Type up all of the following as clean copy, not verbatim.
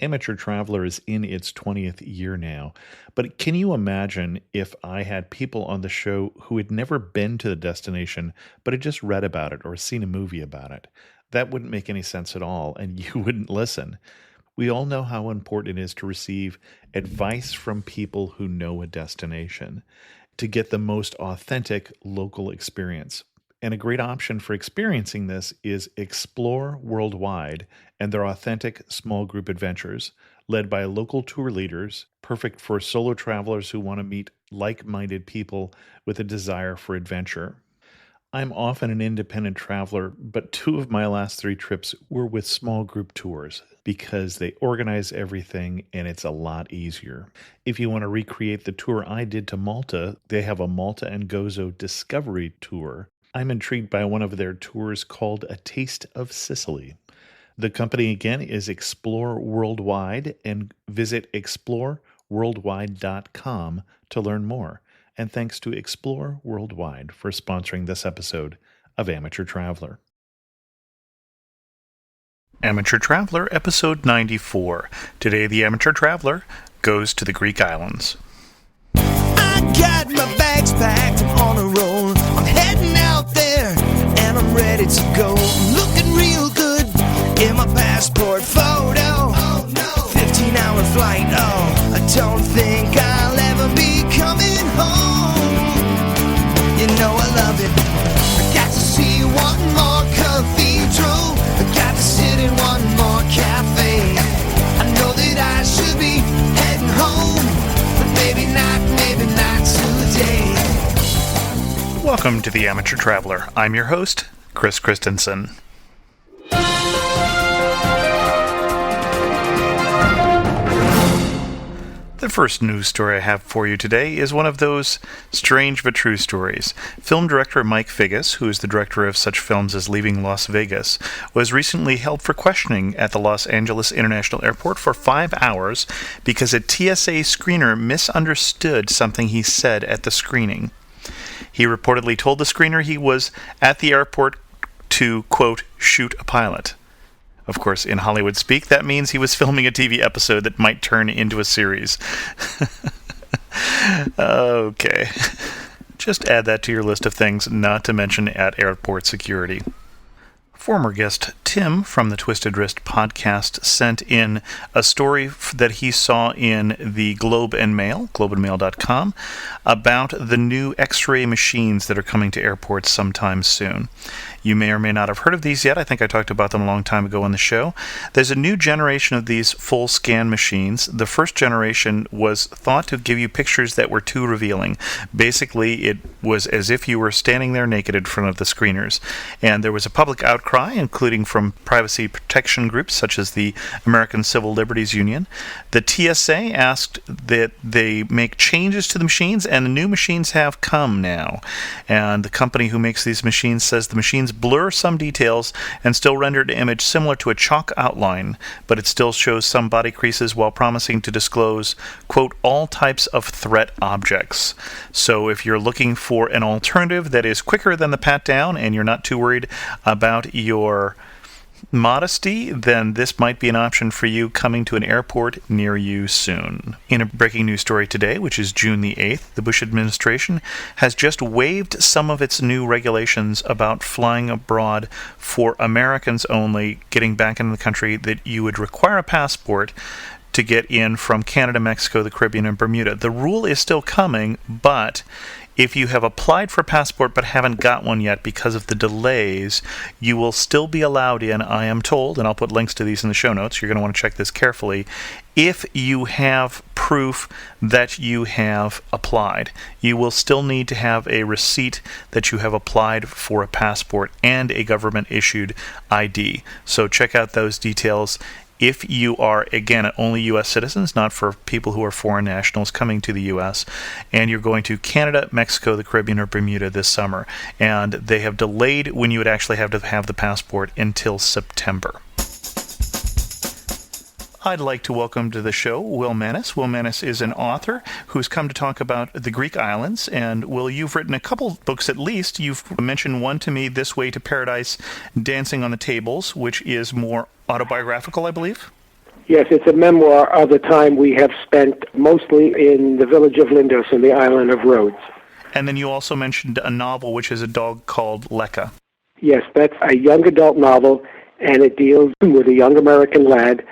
Amateur Traveler is in its 20th year now, but can you imagine if I had people on the show who had never been to the destination, but had just read about it or seen a movie about it? That wouldn't make any sense at all, and you wouldn't listen. We all know how important it is to receive advice from people who know a destination to get the most authentic local experience. And a great option for experiencing this is Explore Worldwide and their authentic small group adventures, led by local tour leaders, perfect for solo travelers who want to meet like minded people with a desire for adventure. I'm often an independent traveler, but two of my last three trips were with small group tours because they organize everything and it's a lot easier. If you want to recreate the tour I did to Malta, they have a Malta and Gozo Discovery Tour. I'm intrigued by one of their tours called A Taste of Sicily. The company again is Explore Worldwide, and visit exploreworldwide.com to learn more. And thanks to Explore Worldwide for sponsoring this episode of Amateur Traveler. Amateur Traveler, episode 94. Today, the Amateur Traveler goes to the Greek islands. I got my bags packed, I'm on a roll. I'm heading out there, and I'm ready to go. I'm looking real good in my passport photo. 15-hour flight, oh, I don't think I'll ever be coming home. You know I love it. I got to see one more cathedral. I got to sit in one more cafe. I know that I should be heading home, but maybe not today. Welcome to the Amateur Traveler. I'm your host, Chris Christensen. The first news story I have for you today is one of those strange but true stories. Film director Mike Figgis, who is the director of such films as Leaving Las Vegas, was recently held for questioning at the Los Angeles International Airport for 5 hours because a TSA screener misunderstood something he said at the screening. He reportedly told the screener he was at the airport to, quote, shoot a pilot. Of course, in Hollywood speak, that means he was filming a TV episode that might turn into a series. Okay. Just add that to your list of things not to mention at airport security. Former guest Tim from the Twisted Wrist podcast sent in a story that he saw in the Globe and Mail, globeandmail.com, about the new X-ray machines that are coming to airports sometime soon. You may or may not have heard of these yet. I think I talked about them a long time ago on the show. There's a new generation of these full scan machines. The first generation was thought to give you pictures that were too revealing. Basically, it was as if you were standing there naked in front of the screeners. And there was a public outcry, including from privacy protection groups such as the American Civil Liberties Union. The TSA asked that they make changes to the machines, and the new machines have come now. And the company who makes these machines says the machines blur some details and still render an image similar to a chalk outline, but it still shows some body creases while promising to disclose, quote, all types of threat objects. So if you're looking for an alternative that is quicker than the pat down and you're not too worried about your modesty, then this might be an option for you coming to an airport near you soon. In a breaking news story today, which is June the 8th, the Bush administration has just waived some of its new regulations about flying abroad for Americans only, getting back into the country, that you would require a passport to get in from Canada, Mexico, the Caribbean, and Bermuda. The rule is still coming, but if you have applied for a passport but haven't got one yet because of the delays, you will still be allowed in, I am told, and I'll put links to these in the show notes. You're going to want to check this carefully. If you have proof that you have applied, you will still need to have a receipt that you have applied for a passport and a government-issued ID. So check out those details. If you are, again, only U.S. citizens, not for people who are foreign nationals coming to the U.S., and you're going to Canada, Mexico, the Caribbean, or Bermuda this summer, and they have delayed when you would actually have to have the passport until September. I'd like to welcome to the show Will Mannis. Will Mannis is an author who's come to talk about the Greek islands. And, Will, you've written a couple books at least. You've mentioned one to me, This Way to Paradise, Dancing on the Tables, which is more autobiographical, I believe. Yes, it's a memoir of the time we have spent mostly in the village of Lindos in the island of Rhodes. And then you also mentioned a novel, which is a dog called Lekka. Yes, that's a young adult novel, and it deals with a young American lad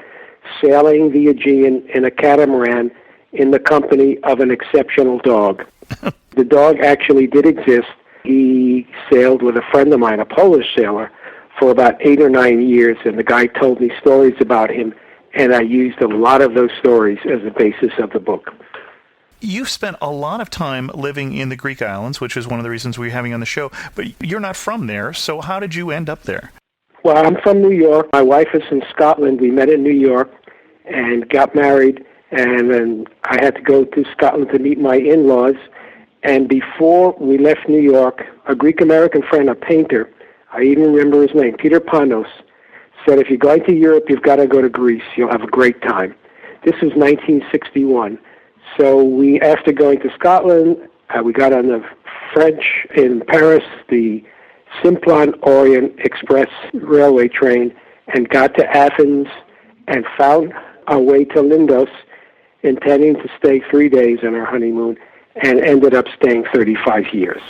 sailing the Aegean in a catamaran in the company of an exceptional dog. The dog actually did exist. He sailed with a friend of mine, a Polish sailor, for about 8 or 9 years, and the guy told me stories about him, and I used a lot of those stories as the basis of the book. You've spent a lot of time living in the Greek islands, which is one of the reasons we're having on the show, but you're not from there, so how did you end up there? Well, I'm from New York. My wife is from Scotland. We met in New York and got married, and then I had to go to Scotland to meet my in-laws. And before we left New York, a Greek-American friend, a painter, I even remember his name, Peter Panos, said, if you're going to Europe, you've got to go to Greece. You'll have a great time. This was 1961. So we, after going to Scotland, we got on the French in Paris, the Simplon Orient Express railway train, and got to Athens and found our way to Lindos, intending to stay 3 days on our honeymoon, and ended up staying 35 years.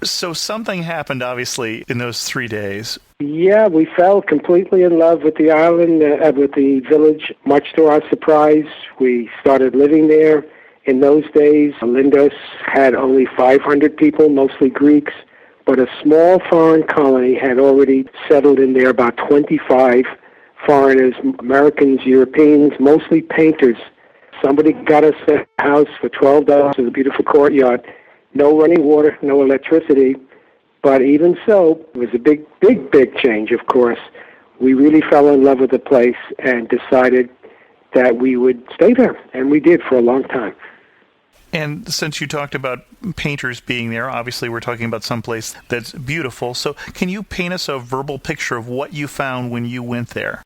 So something happened, obviously, in those 3 days. Yeah, we fell completely in love with the island, with the village. Much to our surprise, we started living there. In those days, Lindos had only 500 people, mostly Greeks, but a small foreign colony had already settled in there, about 25 foreigners, Americans, Europeans, mostly painters. Somebody got us a house for $12 with a beautiful courtyard. No running water, no electricity. But even so, it was a big change, of course. We really fell in love with the place and decided that we would stay there. And we did for a long time. And since you talked about painters being there, obviously we're talking about someplace that's beautiful. So can you paint us a verbal picture of what you found when you went there?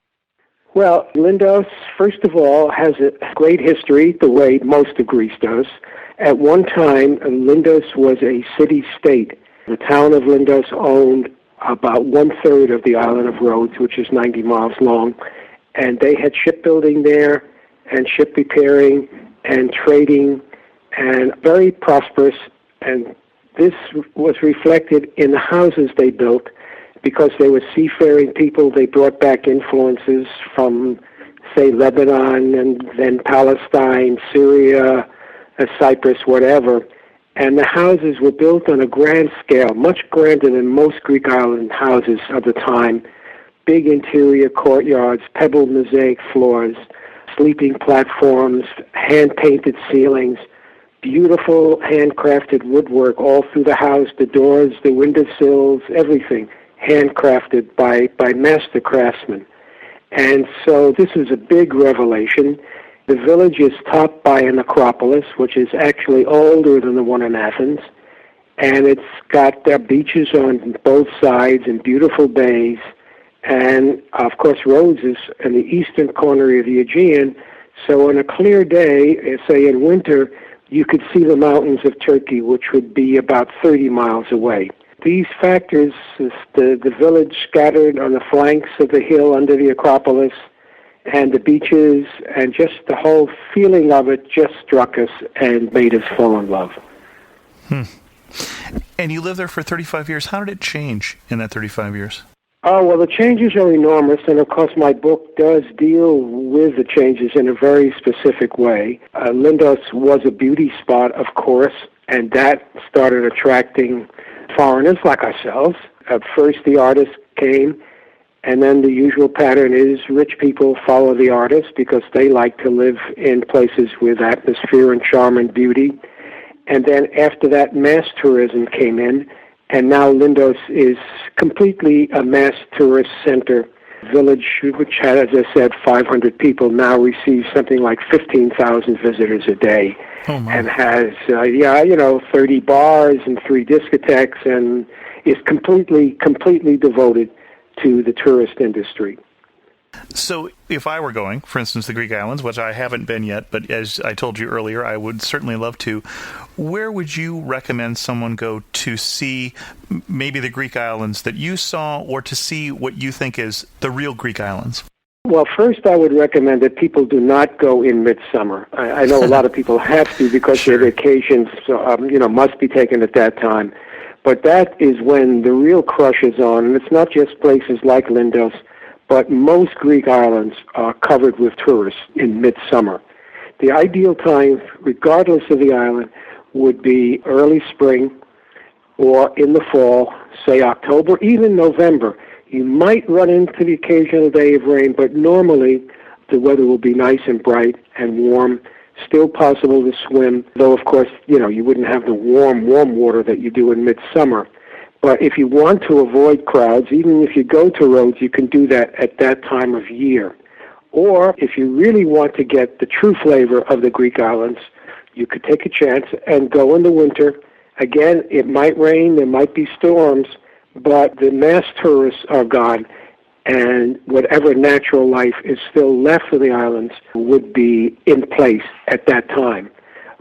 Well, Lindos, first of all, has a great history, the way most of Greece does. At one time, Lindos was a city-state. The town of Lindos owned about 1/3 of the island of Rhodes, which is 90 miles long. And they had shipbuilding there and ship repairing and trading and very prosperous. And this was reflected in the houses they built. Because they were seafaring people, they brought back influences from, say, Lebanon and then Palestine, Syria, Cyprus, whatever. And the houses were built on a grand scale, much grander than most Greek island houses of the time. Big interior courtyards, pebbled mosaic floors, sleeping platforms, hand-painted ceilings, beautiful handcrafted woodwork all through the house, the doors, the windowsills, everything handcrafted by master craftsmen. And so this is a big revelation. The village is topped by an acropolis, which is actually older than the one in Athens. And it's got beaches on both sides and beautiful bays. And, of course, Rhodes is in the eastern corner of the Aegean. So on a clear day, say in winter, you could see the mountains of Turkey, which would be about 30 miles away. These factors, the village scattered on the flanks of the hill under the Acropolis, and the beaches, and just the whole feeling of it just struck us and made us fall in love. And you lived there for 35 years. How did it change in that 35 years? Oh, well, the changes are enormous, and of course my book does deal with the changes in a very specific way. Lindos was a beauty spot, of course, and that started attracting foreigners like ourselves. First the artists came, and then the usual pattern is rich people follow the artists because they like to live in places with atmosphere and charm and beauty. And then after that, mass tourism came in, and now Lindos is completely a mass tourist center. Village, which had, as I said, 500 people, now receives something like 15,000 visitors a day. And has, 30 bars and 3 discotheques, and is completely devoted to the tourist industry. So if I were going, for instance, the Greek islands, which I haven't been yet, but as I told you earlier, I would certainly love to, where would you recommend someone go to see maybe the Greek islands that you saw, or to see what you think is the real Greek islands? Well, first I would recommend that people do not go in midsummer. I know a lot of people have to because their vacations, must be taken at that time. But that is when the real crush is on, and it's not just places like Lindos, but most Greek islands are covered with tourists in midsummer. The ideal time, regardless of the island, would be early spring or in the fall, say October, even November. You might run into the occasional day of rain, but normally the weather will be nice and bright and warm, still possible to swim, though, of course, you wouldn't have the warm water that you do in midsummer. But if you want to avoid crowds, even if you go to Rhodes, you can do that at that time of year. Or if you really want to get the true flavor of the Greek islands, you could take a chance and go in the winter. Again, it might rain, there might be storms, but the mass tourists are gone, and whatever natural life is still left of the islands would be in place at that time.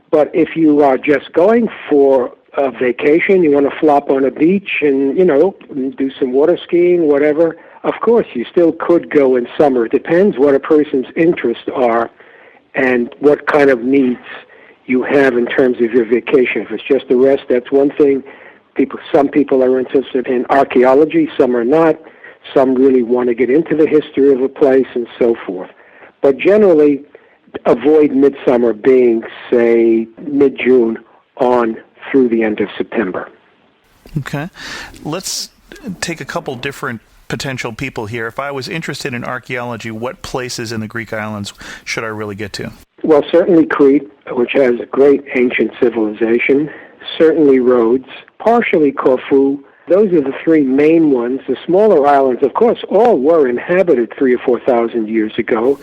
But if you are just going for a vacation, you want to flop on a beach and, do some water skiing, whatever, of course, you still could go in summer. It depends what a person's interests are and what kind of needs you have in terms of your vacation. If it's just a rest, that's one thing. Some people are interested in archaeology, some are not. Some really want to get into the history of a place and so forth. But generally, avoid midsummer being, say, mid-June on through the end of September. Okay. Let's take a couple different potential people here. If I was interested in archaeology, what places in the Greek islands should I really get to? Well, certainly Crete, which has a great ancient civilization. Certainly Rhodes, partially Corfu. Those are the three main ones. The smaller islands, of course, all were inhabited 3,000 or 4,000 years ago,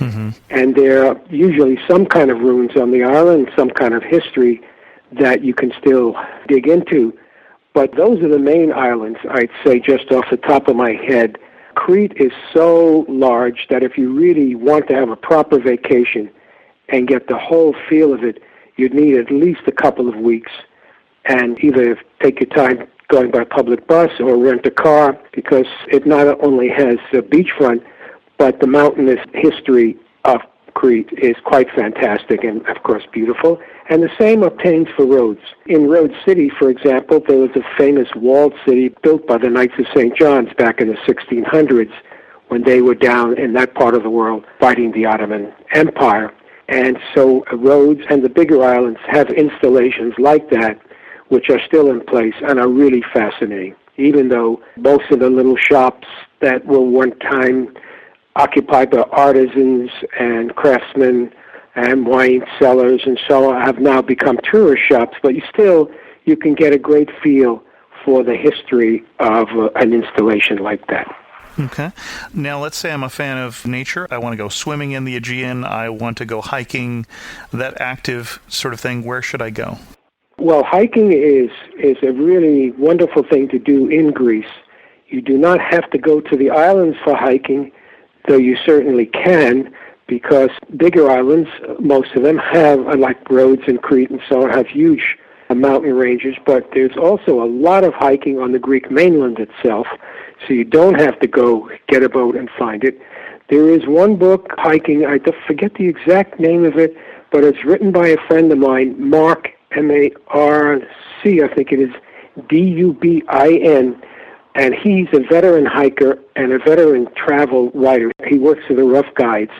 and there are usually some kind of ruins on the island, some kind of history that you can still dig into. But those are the main islands, I'd say, just off the top of my head. Crete is so large that if you really want to have a proper vacation and get the whole feel of it, you'd need at least a couple of weeks, and either take your time going by public bus or rent a car, because it not only has the beachfront, but the mountainous history of Crete is quite fantastic and, of course, beautiful. And the same obtains for Rhodes. In Rhodes City, for example, there was a famous walled city built by the Knights of St. John's back in the 1600s when they were down in that part of the world fighting the Ottoman Empire. And so Rhodes and the bigger islands have installations like that, which are still in place and are really fascinating, even though most of the little shops that were one time occupied by artisans and craftsmen and wine cellars and so on have now become tourist shops, but you can get a great feel for the history of an installation like that. Okay. Now, let's say I'm a fan of nature. I want to go swimming in the Aegean. I want to go hiking, that active sort of thing. Where should I go? Well, hiking is a really wonderful thing to do in Greece. You do not have to go to the islands for hiking, though you certainly can, because bigger islands, most of them have, like Rhodes and Crete and so on, have huge mountain ranges, but there's also a lot of hiking on the Greek mainland itself, so you don't have to go get a boat and find it. There is one book, hiking, I forget the exact name of it, but it's written by a friend of mine, Mark, M-A-R-C, I think it is, D-U-B-I-N, and he's a veteran hiker and a veteran travel writer. He works for the Rough Guides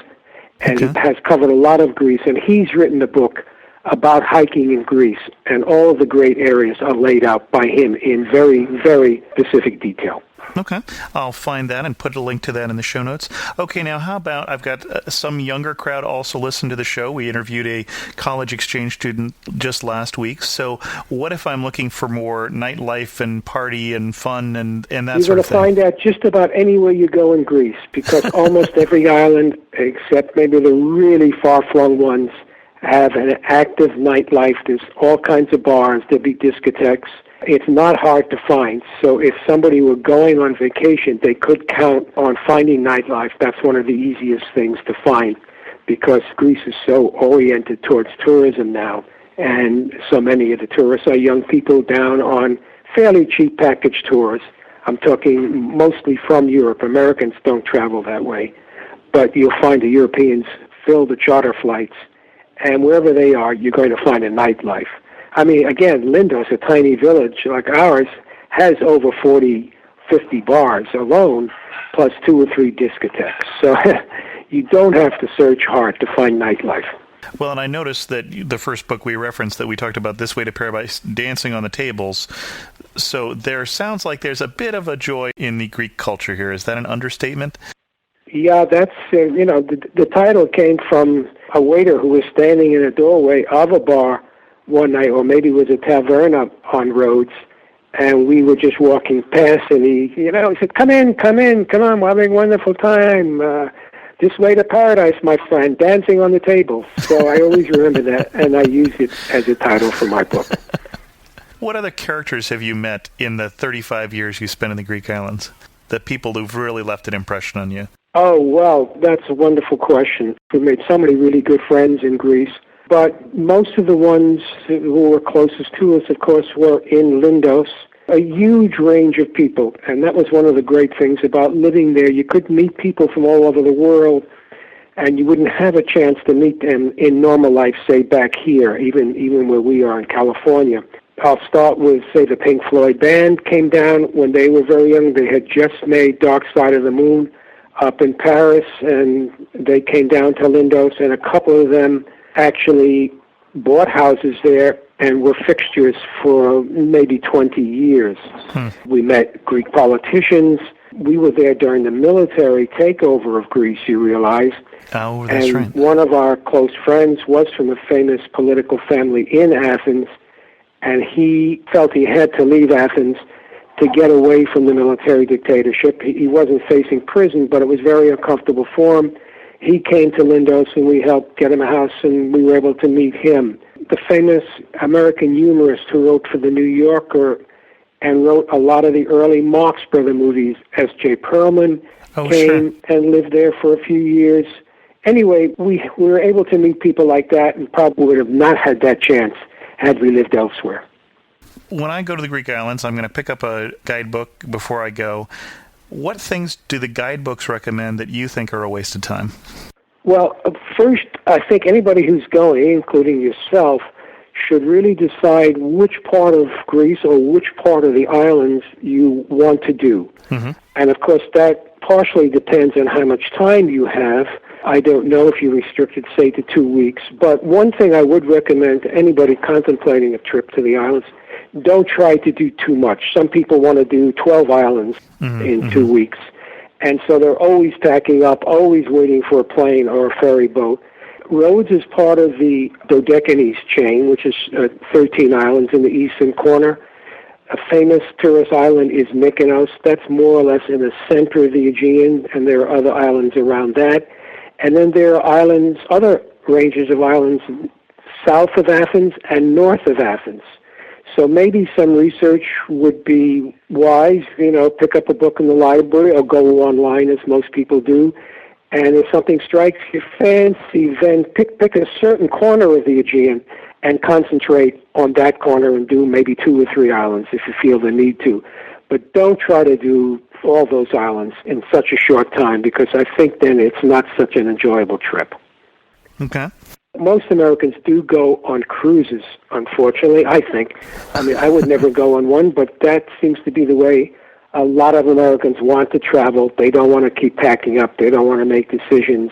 and has covered a lot of Greece, and he's written a book about hiking in Greece, and all of the great areas are laid out by him in very, very specific detail. Okay. I'll find that and put a link to that in the show notes. Okay, now how about, I've got some younger crowd also listen to the show. We interviewed a college exchange student just last week. So what if I'm looking for more nightlife and party and fun and that sort of thing? You're going to find that just about anywhere you go in Greece, because almost every island, except maybe the really far-flung ones, have an active nightlife. There's all kinds of bars. There'll be discotheques. It's not hard to find. So if somebody were going on vacation, they could count on finding nightlife. That's one of the easiest things to find because Greece is so oriented towards tourism now. And so many of the tourists are young people down on fairly cheap package tours. I'm talking mostly from Europe. Americans don't travel that way. But you'll find the Europeans fill the charter flights. And wherever they are, you're going to find a nightlife. I mean, again, Lindos, a tiny village like ours, has over 40, 50 bars alone, plus 2 or 3 discotheques. So you don't have to search hard to find nightlife. Well, and I noticed that the first book we referenced that we talked about, This Way to Paradise, dancing on the tables. So there sounds like there's a bit of a joy in the Greek culture here. Is that an understatement? Yeah, that's, the title came from a waiter who was standing in a doorway of a bar one night, or maybe it was a taverna on Rhodes, and we were just walking past, and he said, come in, we're having a wonderful time. This Way to Paradise, my friend, dancing on the table. So I always remember that, and I use it as a title for my book. What other characters have you met in the 35 years you spent in the Greek islands? The people who've really left an impression on you? Oh, well, that's a wonderful question. We made so many really good friends in Greece, but most of the ones who were closest to us, of course, were in Lindos. A huge range of people, and that was one of the great things about living there. You could meet people from all over the world, and you wouldn't have a chance to meet them in normal life, say, back here, even where we are in California. I'll start with, say, the Pink Floyd band came down when they were very young. They had just made Dark Side of the Moon up in Paris, and they came down to Lindos, and a couple of them actually bought houses there and were fixtures for maybe 20 years. We met Greek politicians. We were there during the military takeover of Greece, you realize. Oh, that's right. One of our close friends was from a famous political family in Athens, and he felt he had to leave Athens to get away from the military dictatorship. He wasn't facing prison, but it was very uncomfortable for him. He came to Lindos, and we helped get him a house, and we were able to meet him. The famous American humorist who wrote for The New Yorker and wrote a lot of the early Marx Brother movies, S.J. Perlman, came and lived there for a few years. Anyway, we were able to meet people like that and probably would have not had that chance had we lived elsewhere. When I go to the Greek islands, I'm going to pick up a guidebook before I go. What things do the guidebooks recommend that you think are a waste of time? Well, first, I think anybody who's going, including yourself, should really decide which part of Greece or which part of the islands you want to do. Mm-hmm. And, of course, that partially depends on how much time you have. I don't know if you restricted, say, to 2 weeks. But one thing I would recommend to anybody contemplating a trip to the islands, don't try to do too much. Some people want to do 12 islands in 2 weeks. And so they're always packing up, always waiting for a plane or a ferry boat. Rhodes is part of the Dodecanese chain, which is 13 islands in the eastern corner. A famous tourist island is Mykonos. That's more or less in the center of the Aegean, and there are other islands around that. And then there are islands, other ranges of islands south of Athens and north of Athens. So maybe some research would be wise, pick up a book in the library or go online as most people do. And if something strikes your fancy, then pick a certain corner of the Aegean and concentrate on that corner and do maybe 2 or 3 islands if you feel the need to. But don't try to do all those islands in such a short time, because I think then it's not such an enjoyable trip. Okay. Most Americans do go on cruises, unfortunately, I think. I mean, I would never go on one, but that seems to be the way a lot of Americans want to travel. They don't want to keep packing up. They don't want to make decisions.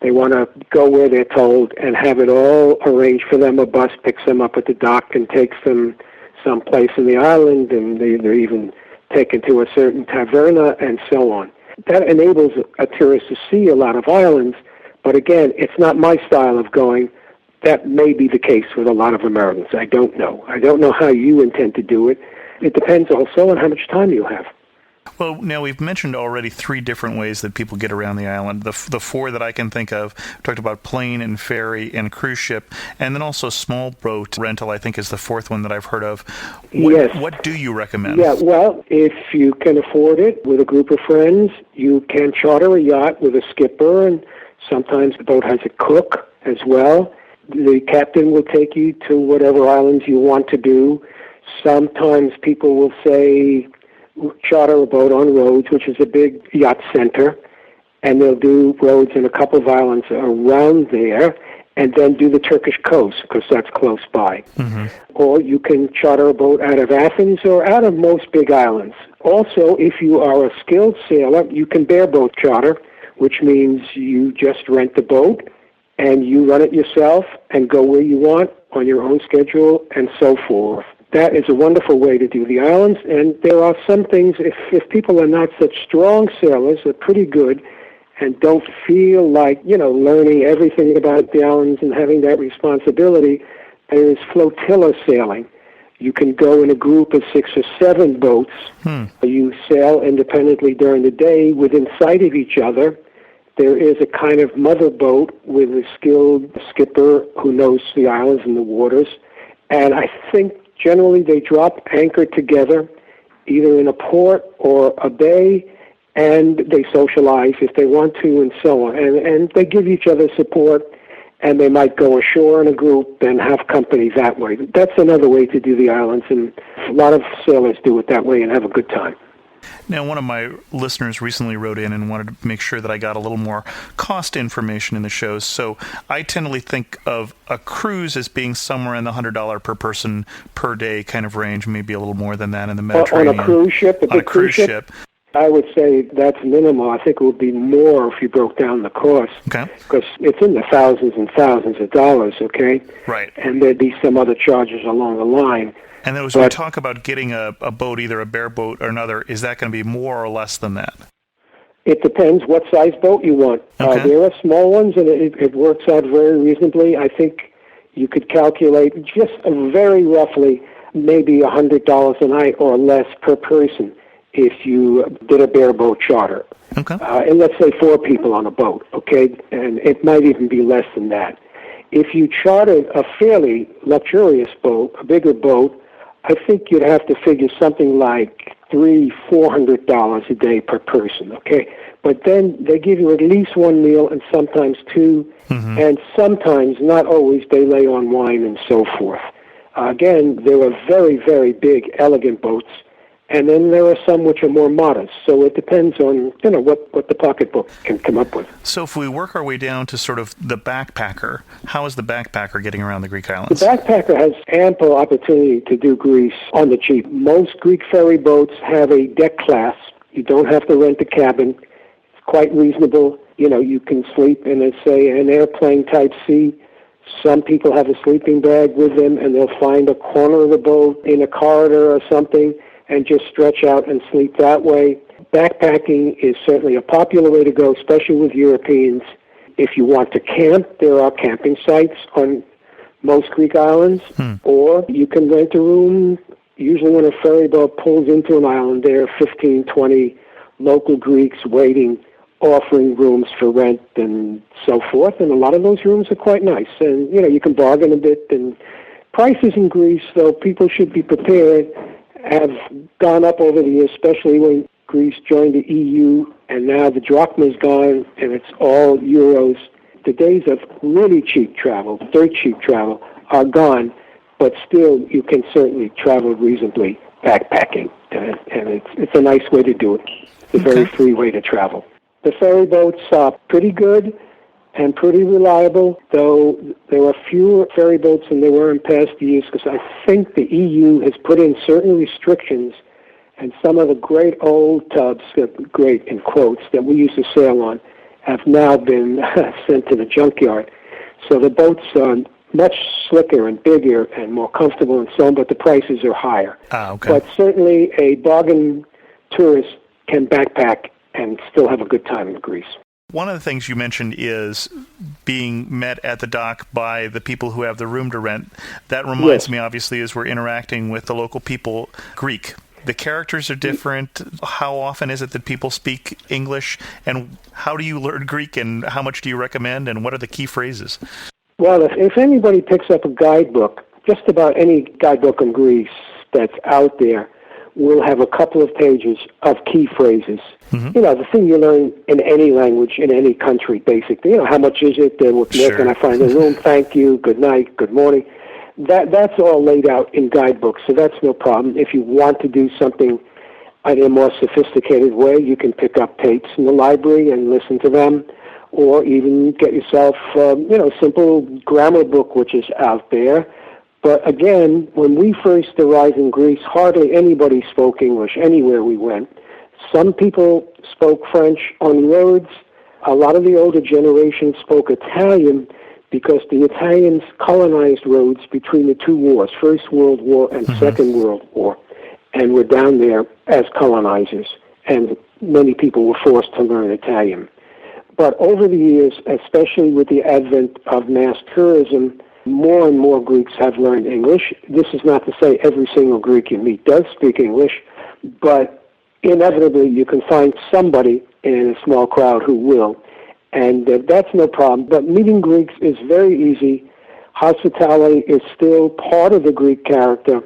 They want to go where they're told and have it all arranged for them. A bus picks them up at the dock and takes them someplace in the island, and they're even taken to a certain taverna and so on. That enables a tourist to see a lot of islands. But again, it's not my style of going. That may be the case with a lot of Americans. I don't know. I don't know how you intend to do it. It depends also on how much time you have. Well, now we've mentioned already 3 different ways that people get around the island. The 4 that I can think of, we talked about plane and ferry and cruise ship, and then also small boat rental, I think, is the 4th one that I've heard of. Yes. What do you recommend? Yeah, well, if you can afford it with a group of friends, you can charter a yacht with a skipper, and sometimes the boat has a cook as well. The captain will take you to whatever islands you want to do. Sometimes people will say, charter a boat on Rhodes, which is a big yacht center, and they'll do Rhodes and a couple of islands around there, and then do the Turkish coast, because that's close by. Mm-hmm. Or you can charter a boat out of Athens or out of most big islands. Also, if you are a skilled sailor, you can bareboat charter, which means you just rent the boat, and you run it yourself and go where you want on your own schedule and so forth. That is a wonderful way to do the islands, and there are some things, if people are not such strong sailors, they're pretty good, and don't feel like, learning everything about the islands and having that responsibility, there is flotilla sailing. You can go in a group of 6 or 7 boats. You sail independently during the day within sight of each other. There is a kind of mother boat with a skilled skipper who knows the islands and the waters, and I think generally they drop anchor together, either in a port or a bay, and they socialize if they want to and so on. And they give each other support, and they might go ashore in a group and have company that way. That's another way to do the islands, and a lot of sailors do it that way and have a good time. Now, one of my listeners recently wrote in and wanted to make sure that I got a little more cost information in the shows. So I tend to think of a cruise as being somewhere in the $100 per person per day kind of range, maybe a little more than that in the Mediterranean. On a cruise ship? On a cruise ship. I would say that's minimal. I think it would be more if you broke down the cost. Okay. Because it's in the thousands and thousands of dollars, okay? Right. And there'd be some other charges along the line. And then as we talk about getting a boat, either a bareboat or another, is that going to be more or less than that? It depends what size boat you want. Okay. There are small ones, and it works out very reasonably. I think you could calculate just very roughly maybe $100 a night or less per person if you did a bareboat charter. Okay. And let's say 4 people on a boat, okay? And it might even be less than that. If you chartered a fairly luxurious boat, a bigger boat, I think you'd have to figure something like $300-400 a day per person, okay? But then they give you at least 1 meal and sometimes 2, and sometimes, not always, they lay on wine and so forth. Again, there are very, very big, elegant boats, and then there are some which are more modest. So it depends on, what the pocketbook can come up with. So if we work our way down to sort of the backpacker, how is the backpacker getting around the Greek islands? The backpacker has ample opportunity to do Greece on the cheap. Most Greek ferry boats have a deck class. You don't have to rent a cabin. It's quite reasonable. You can sleep in, say, an airplane type seat. Some people have a sleeping bag with them, and they'll find a corner of the boat in a corridor or something and just stretch out and sleep that way. Backpacking is certainly a popular way to go, especially with Europeans. If you want to camp, there are camping sites on most Greek islands, or you can rent a room. Usually when a ferry boat pulls into an island, there are 15, 20 local Greeks waiting, offering rooms for rent and so forth, and a lot of those rooms are quite nice. And, you can bargain a bit, and prices in Greece, though, people should be prepared, have gone up over the years, especially when Greece joined the EU, and now the drachma's gone, and it's all euros. The days of really cheap travel, dirt cheap travel, are gone, but still you can certainly travel reasonably backpacking, and it's a nice way to do it. It's a very free way to travel. The ferry boats are pretty good and pretty reliable, though there are fewer ferry boats than there were in past years, because I think the EU has put in certain restrictions, and some of the great old tubs, great in quotes, that we used to sail on, have now been sent to the junkyard. So the boats are much slicker and bigger and more comfortable and so on, but the prices are higher. But certainly a bargain tourist can backpack and still have a good time in Greece. One of the things you mentioned is being met at the dock by the people who have the room to rent. That reminds me, obviously, as we're interacting with the local people, Greek. The characters are different. How often is it that people speak English? And how do you learn Greek? And how much do you recommend? And what are the key phrases? Well, if anybody picks up a guidebook, just about any guidebook in Greece that's out there will have a couple of pages of key phrases. Mm-hmm. You know, the thing you learn in any language, in any country, basically. You know, how much is it? Where can I find a room? Thank you, good night, good morning. That's all laid out in guidebooks, so that's no problem. If you want to do something in a more sophisticated way, you can pick up tapes in the library and listen to them, or even get yourself, simple grammar book which is out there. But again, when we first arrived in Greece, hardly anybody spoke English anywhere we went. Some people spoke French on roads. A lot of the older generation spoke Italian because the Italians colonized roads between the two wars, First World War and Second World War, and were down there as colonizers. And many people were forced to learn Italian. But over the years, especially with the advent of mass tourism, more and more Greeks have learned English. This is not to say every single Greek you meet does speak English, but inevitably you can find somebody in a small crowd who will, and that's no problem. But meeting Greeks is very easy. Hospitality is still part of the Greek character,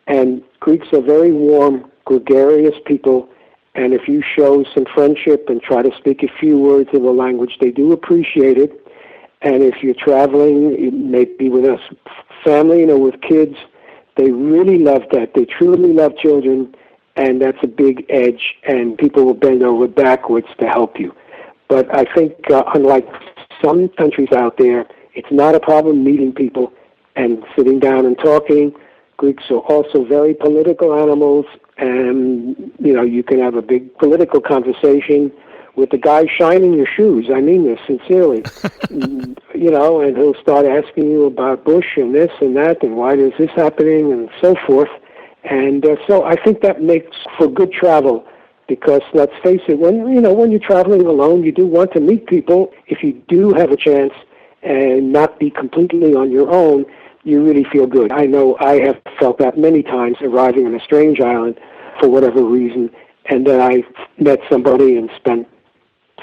and Greeks are very warm, gregarious people, and if you show some friendship and try to speak a few words of the language, they do appreciate it. And if you're traveling, maybe with a family, with kids, they really love that. They truly love children, and that's a big edge, and people will bend over backwards to help you. But I think, unlike some countries out there, it's not a problem meeting people and sitting down and talking. Greeks are also very political animals, and, you can have a big political conversation with the guy shining your shoes. I mean this sincerely. And he'll start asking you about Bush and this and that and why is this happening and so forth. And so I think that makes for good travel because, let's face it, when you're traveling alone, you do want to meet people. If you do have a chance and not be completely on your own, you really feel good. I know I have felt that many times arriving on a strange island for whatever reason, and then I met somebody and spent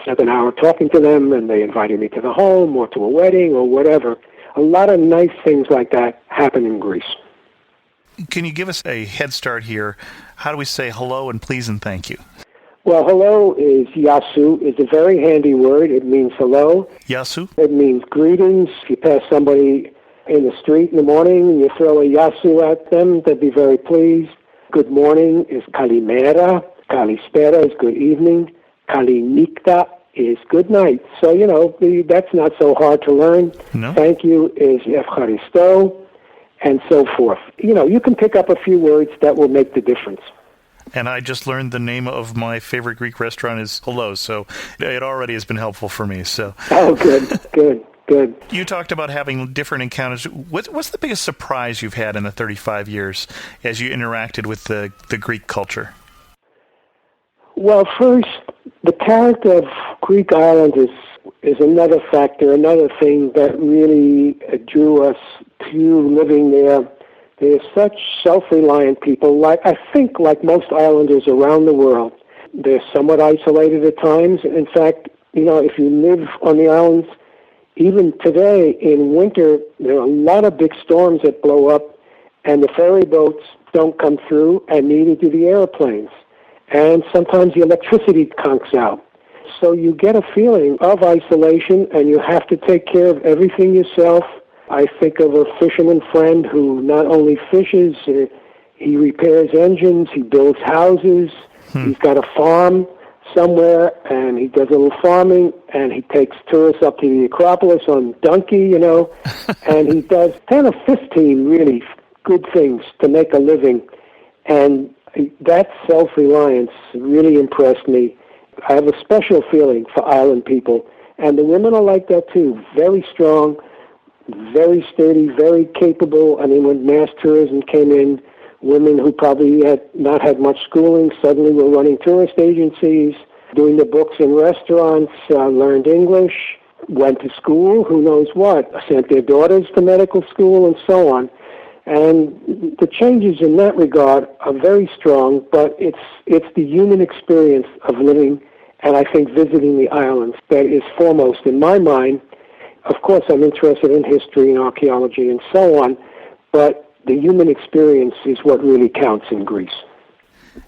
an hour talking to them, and they invited me to the home or to a wedding or whatever. A lot of nice things like that happen in Greece. Can you give us a head start here? How do we say hello and please and thank you? Well, hello is yasu. It's a very handy word. It means hello. Yasu? It means greetings. If you pass somebody in the street in the morning and you throw a yasu at them, they'd be very pleased. Good morning is kalimera. Kalispera is good evening. Kalinikta is good night. So, that's not so hard to learn. No. Thank you is Evcharisto, and so forth. You can pick up a few words that will make the difference. And I just learned the name of my favorite Greek restaurant is Hello, so it already has been helpful for me. So. Oh, good. You talked about having different encounters. What's the biggest surprise you've had in the 35 years as you interacted with the Greek culture? Well, first, the character of Greek islanders is another factor, another thing that really drew us to living there. They're such self-reliant people. I think like most islanders around the world, they're somewhat isolated at times. In fact, if you live on the islands, even today in winter, there are a lot of big storms that blow up, and the ferry boats don't come through, and neither do the airplanes. And sometimes the electricity conks out. So you get a feeling of isolation, and you have to take care of everything yourself. I think of a fisherman friend who not only fishes, he repairs engines, he builds houses, he's got a farm somewhere, and he does a little farming, and he takes tourists up to the Acropolis on donkey, and he does 10 or 15 really good things to make a living. And that self-reliance really impressed me. I have a special feeling for island people, and the women are like that too. Very strong, very sturdy, very capable. I mean, when mass tourism came in, women who probably had not had much schooling suddenly were running tourist agencies, doing the books in restaurants, learned English, went to school, who knows what, sent their daughters to medical school, and so on. And the changes in that regard are very strong, but it's the human experience of living and I think visiting the islands that is foremost in my mind. Of course, I'm interested in history and archaeology and so on, but the human experience is what really counts in Greece.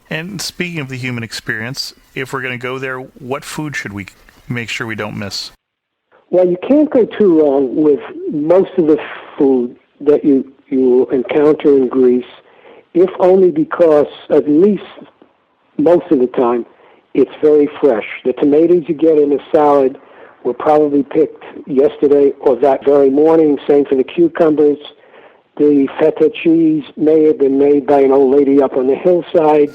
And speaking of the human experience, if we're going to go there, what food should we make sure we don't miss? Well, you can't go too wrong with most of the food that you will encounter in Greece, if only because, at least most of the time, it's very fresh. The tomatoes you get in a salad were probably picked yesterday or that very morning. Same for the cucumbers. The feta cheese may have been made by an old lady up on the hillside.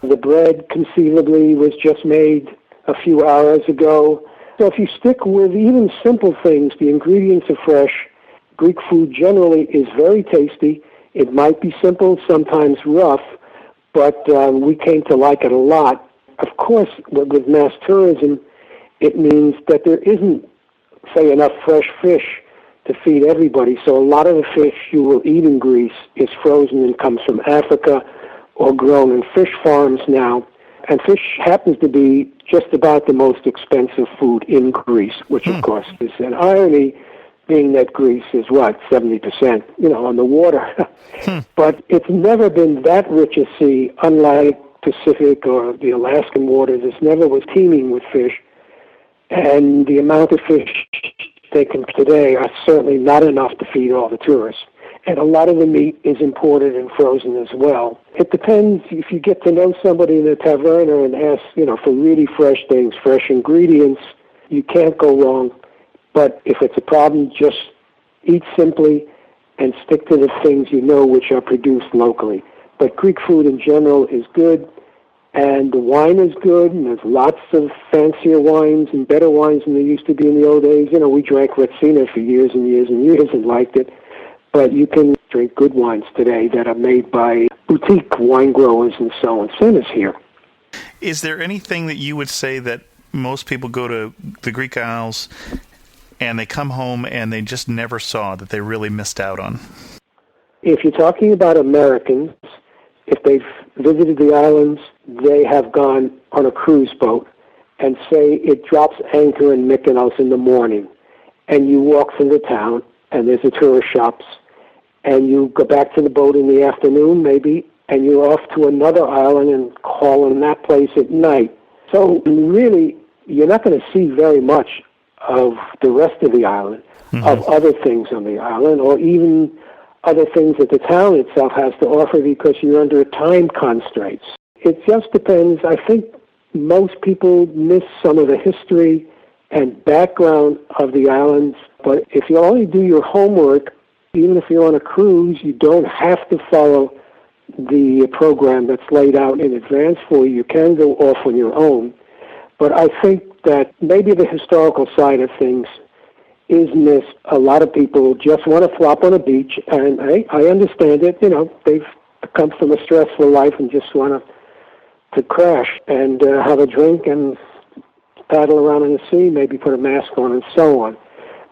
The bread, conceivably, was just made a few hours ago. So if you stick with even simple things, the ingredients are fresh. Greek food generally is very tasty. It might be simple, sometimes rough, but we came to like it a lot. Of course, with mass tourism, it means that there isn't, say, enough fresh fish to feed everybody. So a lot of the fish you will eat in Greece is frozen and comes from Africa or grown in fish farms now. And fish happens to be just about the most expensive food in Greece, which, of course, is an irony, being that Greece is, 70%, on the water. But it's never been that rich a sea, unlike Pacific or the Alaskan waters. It never was teeming with fish. And the amount of fish taken today are certainly not enough to feed all the tourists. And a lot of the meat is imported and frozen as well. It depends if you get to know somebody in the taverna and ask, for really fresh things, fresh ingredients, you can't go wrong. But if it's a problem, just eat simply and stick to the things you know which are produced locally. But Greek food in general is good, and the wine is good, and there's lots of fancier wines and better wines than there used to be in the old days. We drank Retsina for years and years and years and liked it. But you can drink good wines today that are made by boutique wine growers and so on. Same as here. Is there anything that you would say that most people go to the Greek Isles and they come home and they just never saw, that they really missed out on? If you're talking about Americans, if they've visited the islands, they have gone on a cruise boat, and say it drops anchor in Mykonos in the morning, and you walk through the town, and there's a tourist shops, and you go back to the boat in the afternoon, maybe, and you're off to another island and call in that place at night. So really, you're not going to see very much of the rest of the island, of other things on the island, or even other things that the town itself has to offer, because you're under time constraints. It just depends. I think most people miss some of the history and background of the islands, but if you only do your homework, even if you're on a cruise, you don't have to follow the program that's laid out in advance for you. You can go off on your own. But I think that maybe the historical side of things is missed. A lot of people just want to flop on a beach, and I understand it. They've come from a stressful life and just want to crash and have a drink and paddle around in the sea, maybe put a mask on and so on.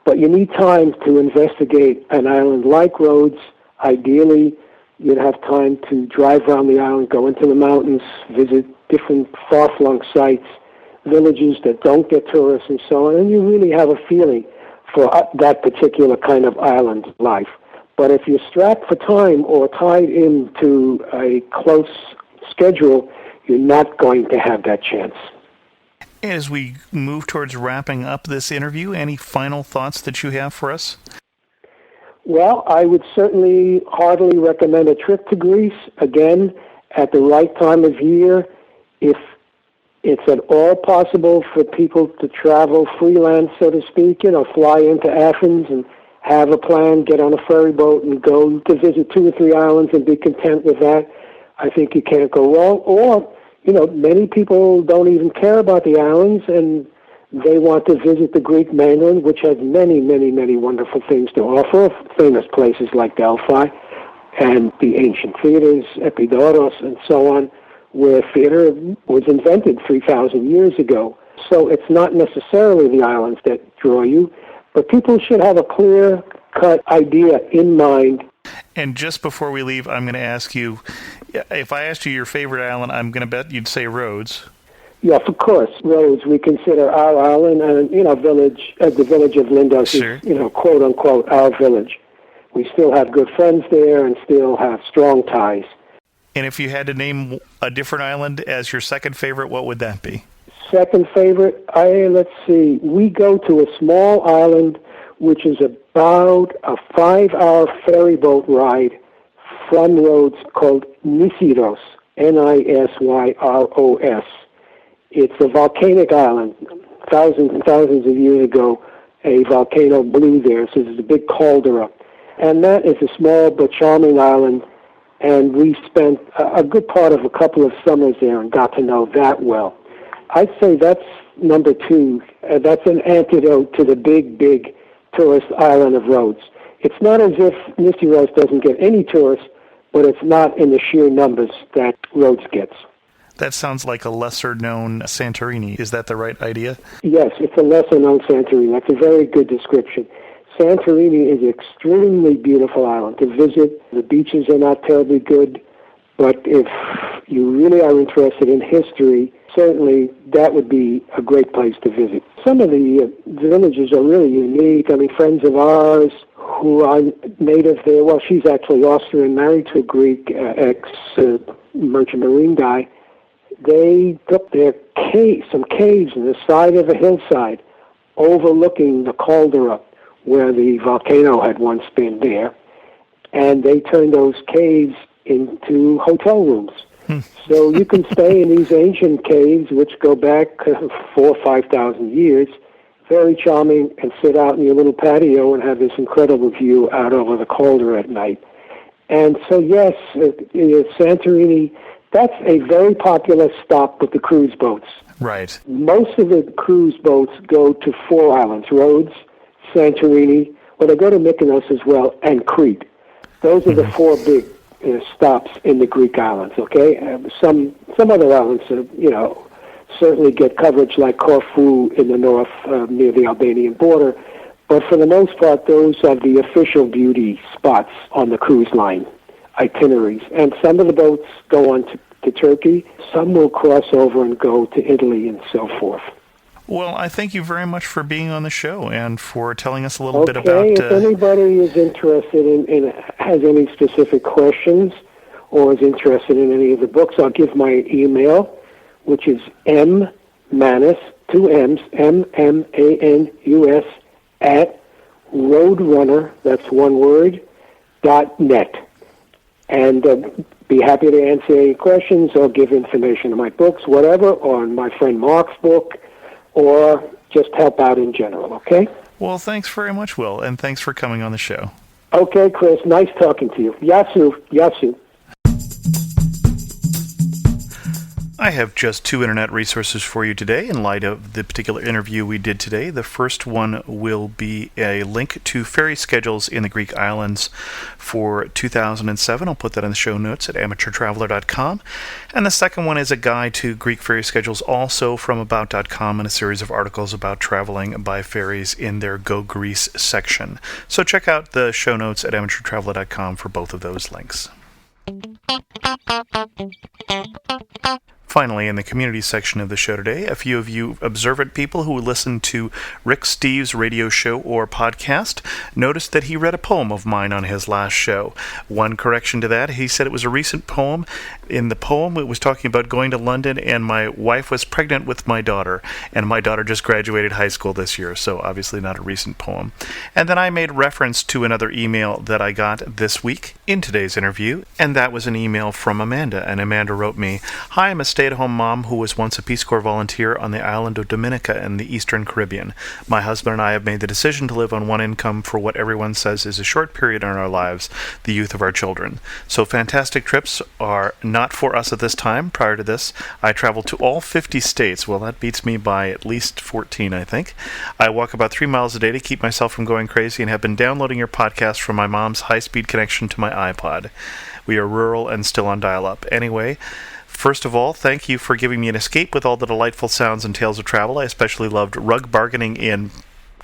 But you need time to investigate an island like Rhodes. Ideally, you'd have time to drive around the island, go into the mountains, visit different far-flung sites, villages that don't get tourists and so on, and you really have a feeling for that particular kind of island life. But if you're strapped for time or tied into a close schedule, you're not going to have that chance. As we move towards wrapping up this interview, any final thoughts that you have for us? Well, I would certainly heartily recommend a trip to Greece, again, at the right time of year. If it's at all possible for people to travel freelance, so to speak, fly into Athens and have a plan, get on a ferry boat and go to visit 2 or 3 islands and be content with that, I think you can't go wrong. Or, many people don't even care about the islands and they want to visit the Greek mainland, which has many, many, many wonderful things to offer, famous places like Delphi and the ancient theaters, Epidaurus and so on, where theater was invented 3,000 years ago. So it's not necessarily the islands that draw you, but people should have a clear-cut idea in mind And just before we leave, I'm going to ask you, if I asked you your favorite island, I'm going to bet you'd say Rhodes. Yes, of course. Rhodes, we consider our island, and village, the village of Lindos Sure. is, quote unquote, our village. We still have good friends there, and still have strong ties. And if you had to name a different island as your second favorite, what would that be? Second favorite, let's see. We go to a small island, which is about a 5-hour ferry boat ride from Rhodes, called Nisyros, Nisyros. It's a volcanic island. Thousands and thousands of years ago, a volcano blew there, so there's a big caldera. And that is a small but charming island, and we spent a good part of a couple of summers there and got to know that well. I'd say that's number 2. That's an antidote to the big tourist island of Rhodes. It's not as if Nisyros doesn't get any tourists, but it's not in the sheer numbers that Rhodes gets. That sounds like a lesser-known Santorini. Is that the right idea? Yes, it's a lesser-known Santorini. That's a very good description. Santorini is an extremely beautiful island to visit. The beaches are not terribly good, but if you really are interested in history, certainly that would be a great place to visit. Some of the villages are really unique. I mean, friends of ours who are native there, well, she's actually Austrian, married to a Greek ex-merchant marine guy. They took their some caves in the side of a hillside overlooking the caldera where the volcano had once been there, and they turned those caves into hotel rooms. So you can stay in these ancient caves, which go back 4,000 or 5,000 years, very charming, and sit out in your little patio and have this incredible view out over the caldera at night. And so, yes, Santorini, that's a very popular stop with the cruise boats. Right. Most of the cruise boats go to 4 islands, Rhodes, Santorini, well, they go to Mykonos as well, and Crete. Those are the 4 big stops in the Greek islands, okay? Some other islands, certainly get coverage, like Corfu in the north near the Albanian border, but for the most part, those are the official beauty spots on the cruise line itineraries. And some of the boats go on to Turkey, some will cross over and go to Italy and so forth. Well, I thank you very much for being on the show and for telling us a little bit about... Okay, if anybody is interested in has any specific questions or is interested in any of the books, I'll give my email, which is mmanus, 2 M's, MMANUS, at roadrunner, that's one word, .net. And be happy to answer any questions or give information on my books, whatever, or on my friend Mark's book, or just help out in general, okay? Well, thanks very much, Will, and thanks for coming on the show. Okay, Chris, nice talking to you. Yasu. I have just 2 internet resources for you today in light of the particular interview we did today. The first one will be a link to ferry schedules in the Greek islands for 2007. I'll put that in the show notes at amateurtraveler.com. And the second one is a guide to Greek ferry schedules, also from about.com, and a series of articles about traveling by ferries in their Go Greece section. So check out the show notes at amateurtraveler.com for both of those links. Finally, in the community section of the show today, a few of you observant people who listen to Rick Steves' radio show or podcast noticed that he read a poem of mine on his last show. One correction to that, he said it was a recent poem. In the poem, it was talking about going to London, and my wife was pregnant with my daughter, and my daughter just graduated high school this year, so obviously not a recent poem. And then I made reference to another email that I got this week in today's interview, and that was an email from Amanda, and Amanda wrote me, "Hi, I'm a stay-at-home mom who was once a Peace Corps volunteer on the island of Dominica in the Eastern Caribbean. My husband and I have made the decision to live on one income for what everyone says is a short period in our lives, the youth of our children. So fantastic trips are not for us at this time. Prior to this, I traveled to all 50 states. Well, that beats me by at least 14, I think. I walk about 3 miles a day to keep myself from going crazy and have been downloading your podcast from my mom's high-speed connection to my iPod. We are rural and still on dial-up. Anyway, first of all, thank you for giving me an escape with all the delightful sounds and tales of travel. I especially loved rug bargaining in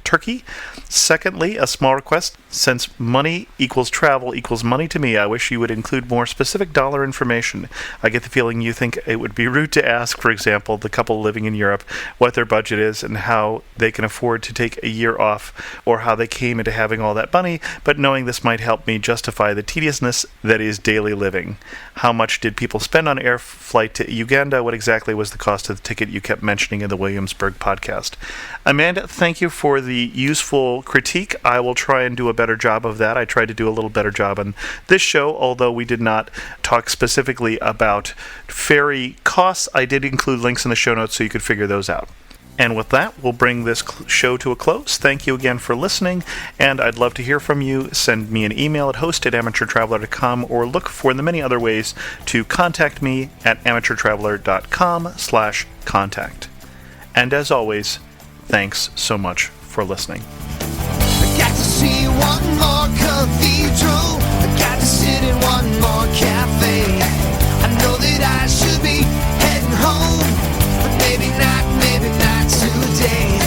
turkey. Secondly, a small request. Since money equals travel equals money to me, I wish you would include more specific dollar information. I get the feeling you think it would be rude to ask, for example, the couple living in Europe what their budget is and how they can afford to take a year off, or how they came into having all that money, but knowing this might help me justify the tediousness that is daily living. How much did people spend on air flight to Uganda? What exactly was the cost of the ticket you kept mentioning in the Williamsburg podcast? Amanda, thank you for the useful critique. I will try and do a better job of that. I tried to do a little better job on this show, although we did not talk specifically about ferry costs. I did include links in the show notes so you could figure those out. And with that, we'll bring this show to a close. Thank you again for listening, and I'd love to hear from you. Send me an email at host@amateurtraveler.com, or look for the many other ways to contact me at amateurtraveler.com/contact. And as always, thanks so much for listening. I got to see one more cathedral. I got to sit in one more cafe. I know that I should be heading home, but maybe not today.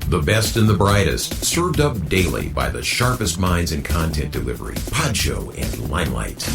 The best and the brightest, served up daily by the sharpest minds in content delivery, Podshow and Limelight.